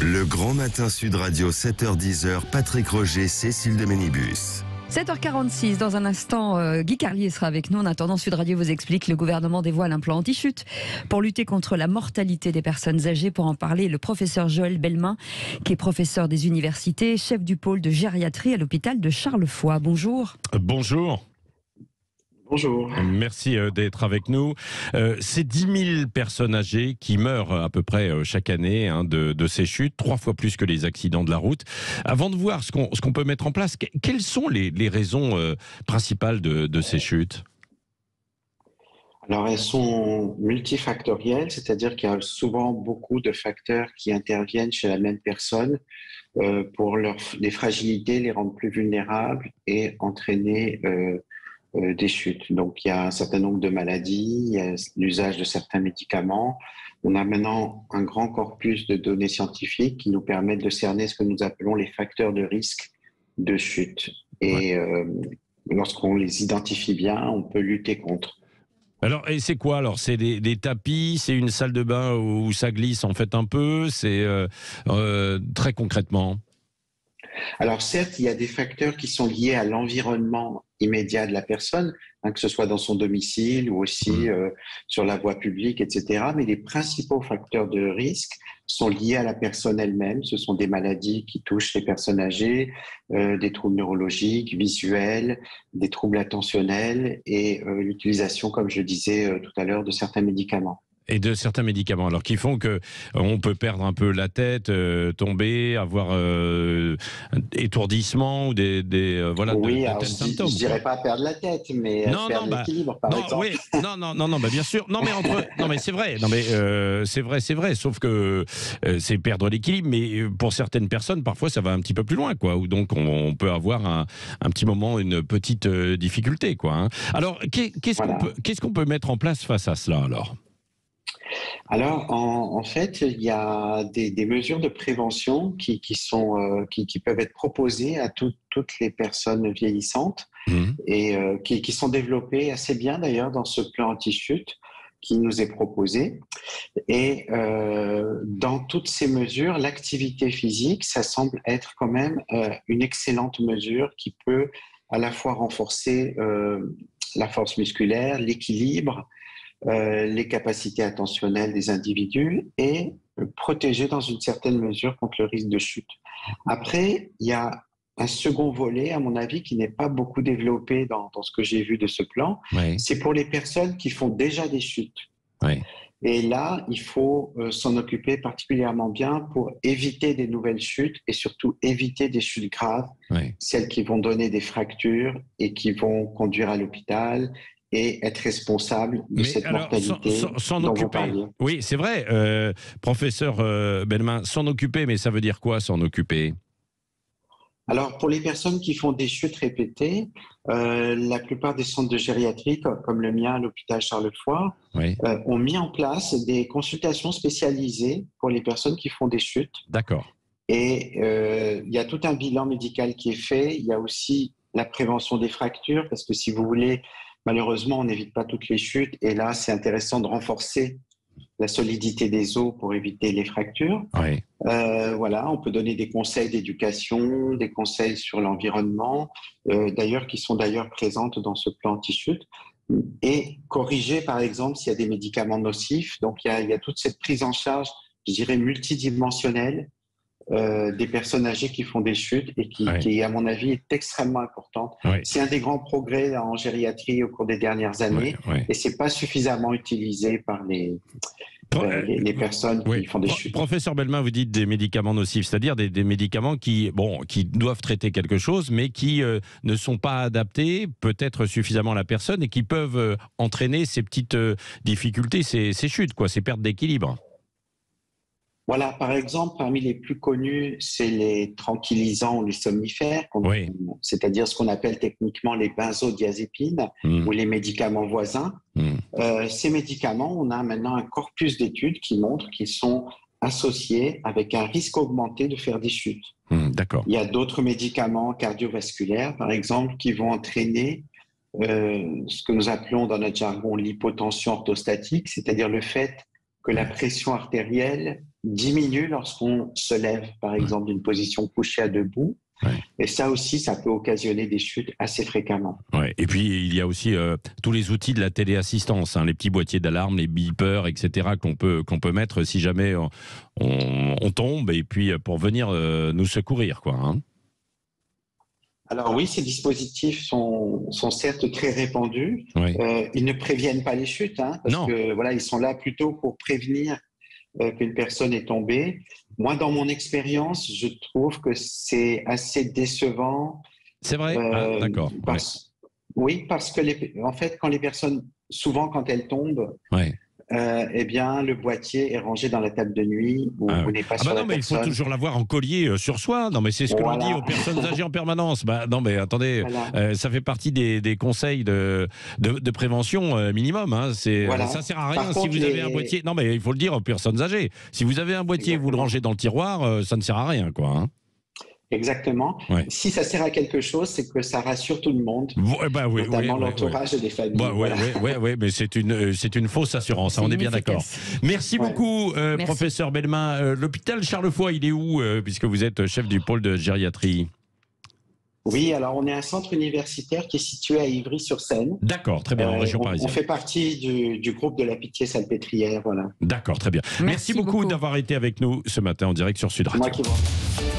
Le Grand Matin Sud Radio, 7h-10h, Patrick Roger, Cécile de Ménibus. 7h46, dans un instant, Guy Carlier sera avec nous. En attendant, Sud Radio vous explique, le gouvernement dévoile un plan anti-chute pour lutter contre la mortalité des personnes âgées. Pour en parler, le professeur Joël Bellemin, qui est professeur des universités, chef du pôle de gériatrie à l'hôpital de Charlefoix. Bonjour. Bonjour. Bonjour. Merci d'être avec nous. C'est 10 000 personnes âgées qui meurent à peu près chaque année de ces chutes, 3 fois plus que les accidents de la route. Avant de voir ce qu'on peut mettre en place, quelles sont les raisons principales de ces chutes ? Alors, elles sont multifactorielles, c'est-à-dire qu'il y a souvent beaucoup de facteurs qui interviennent chez la même personne pour les fragilités, les rendre plus vulnérables et entraîner des chutes. Donc, il y a un certain nombre de maladies, il y a l'usage de certains médicaments. On a maintenant un grand corpus de données scientifiques qui nous permettent de cerner ce que nous appelons les facteurs de risque de chute. Et lorsqu'on les identifie bien, on peut lutter contre. Alors, et c'est quoi alors ? C'est des tapis, c'est une salle de bain où ça glisse en fait un peu, c'est très concrètement ? Alors certes, il y a des facteurs qui sont liés à l'environnement immédiat de la personne, que ce soit dans son domicile ou aussi sur la voie publique, etc. Mais les principaux facteurs de risque sont liés à la personne elle-même. Ce sont des maladies qui touchent les personnes âgées, des troubles neurologiques, visuels, des troubles attentionnels et l'utilisation, comme je disais tout à l'heure, de certains médicaments. Et de certains médicaments, alors qui font que on peut perdre un peu la tête, tomber, avoir étourdissement ou des oui, de tels symptômes. Je dirais pas perdre la tête, mais perdre l'équilibre, par exemple. Oui, non, bien sûr. Non, mais c'est vrai. Non, mais c'est vrai. Sauf que c'est perdre l'équilibre, mais pour certaines personnes, parfois, ça va un petit peu plus loin, quoi. Ou donc on peut avoir un petit moment, une petite difficulté, quoi. Hein. Alors, qu'est-ce qu'on peut mettre en place face à cela, alors ? Alors, en fait, il y a des mesures de prévention qui peuvent être proposées à toutes les personnes vieillissantes et qui sont développées assez bien d'ailleurs dans ce plan anti-chute qui nous est proposé. Et dans toutes ces mesures, l'activité physique, ça semble être quand même une excellente mesure qui peut à la fois renforcer la force musculaire, l'équilibre, les capacités attentionnelles des individus et protéger dans une certaine mesure contre le risque de chute. Après, il y a un second volet, à mon avis, qui n'est pas beaucoup développé dans ce que j'ai vu de ce plan. Oui. C'est pour les personnes qui font déjà des chutes. Oui. Et là, il faut s'en occuper particulièrement bien pour éviter des nouvelles chutes et surtout éviter des chutes graves, celles qui vont donner des fractures et qui vont conduire à l'hôpital et être responsable de cette mortalité dont vous parliez. Oui, c'est vrai, professeur Bellemin, s'en occuper, mais ça veut dire quoi, s'en occuper ? Alors, pour les personnes qui font des chutes répétées, la plupart des centres de gériatrie, comme le mien à l'hôpital Charlefoix, ont mis en place des consultations spécialisées pour les personnes qui font des chutes. D'accord. Et il y a tout un bilan médical qui est fait. Il y a aussi la prévention des fractures, parce que si vous voulez, malheureusement, on n'évite pas toutes les chutes. Et là, c'est intéressant de renforcer la solidité des os pour éviter les fractures. Oui. On peut donner des conseils d'éducation, des conseils sur l'environnement, qui sont présentes dans ce plan anti-chute. Et corriger, par exemple, s'il y a des médicaments nocifs. Donc, il y a toute cette prise en charge, je dirais, multidimensionnelle des personnes âgées qui font des chutes et qui, à mon avis, est extrêmement importante. Oui. C'est un des grands progrès en gériatrie au cours des dernières années et c'est pas suffisamment utilisé par les personnes qui font des chutes. Professeur Bellemin, vous dites des médicaments nocifs, c'est-à-dire des médicaments qui doivent traiter quelque chose, mais qui ne sont pas adaptés peut-être suffisamment à la personne et qui peuvent entraîner ces petites difficultés, ces chutes, ces pertes d'équilibre. Voilà, par exemple, parmi les plus connus, c'est les tranquillisants ou les somnifères, c'est-à-dire ce qu'on appelle techniquement les benzodiazépines ou les médicaments voisins. Ces médicaments, on a maintenant un corpus d'études qui montrent qu'ils sont associés avec un risque augmenté de faire des chutes. D'accord. Il y a d'autres médicaments cardiovasculaires, par exemple, qui vont entraîner ce que nous appelons dans notre jargon l'hypotension orthostatique, c'est-à-dire le fait que la pression artérielle diminue lorsqu'on se lève, par exemple, d'une position couchée à debout. Ouais. Et ça aussi, ça peut occasionner des chutes assez fréquemment. Ouais. Et puis, il y a aussi tous les outils de la téléassistance, hein, les petits boîtiers d'alarme, les beepers, etc., qu'on peut mettre si jamais on tombe, et puis pour venir nous secourir, quoi. Hein. Alors oui, ces dispositifs sont certes très répandus. Oui. Ils ne préviennent pas les chutes, hein, parce que voilà, ils sont là plutôt pour prévenir qu'une personne est tombée. Moi, dans mon expérience, je trouve que c'est assez décevant. C'est vrai. D'accord. Oui, parce que en fait, quand les personnes, souvent quand elles tombent, eh bien, le boîtier est rangé dans la table de nuit où vous n'êtes pas sur la non, mais personne. il faut toujours l'avoir en collier sur soi. Non, mais c'est ce que l'on dit aux personnes âgées en permanence. Non, mais attendez, ça fait partie des conseils de prévention minimum. Hein. Ça sert à rien. Par contre, si vous avez un boîtier. Non, mais il faut le dire aux personnes âgées. Si vous avez un boîtier et vous le rangez dans le tiroir, ça ne sert à rien, quoi. Hein. Exactement. Ouais. Si ça sert à quelque chose, c'est que ça rassure tout le monde, notamment l'entourage et les familles. Oui, mais c'est une fausse assurance, on est bien d'accord. Merci beaucoup, professeur Bellemin. L'hôpital Charlefoix, il est où, puisque vous êtes chef du pôle de gériatrie? Oui, alors on est un centre universitaire qui est situé à Ivry-sur-Seine. D'accord, très bien, en région parisienne. On fait partie du groupe de la Pitié-Salpêtrière, voilà. D'accord, très bien. Merci beaucoup d'avoir été avec nous ce matin en direct sur Sud Radio. C'est moi qui vous remercie.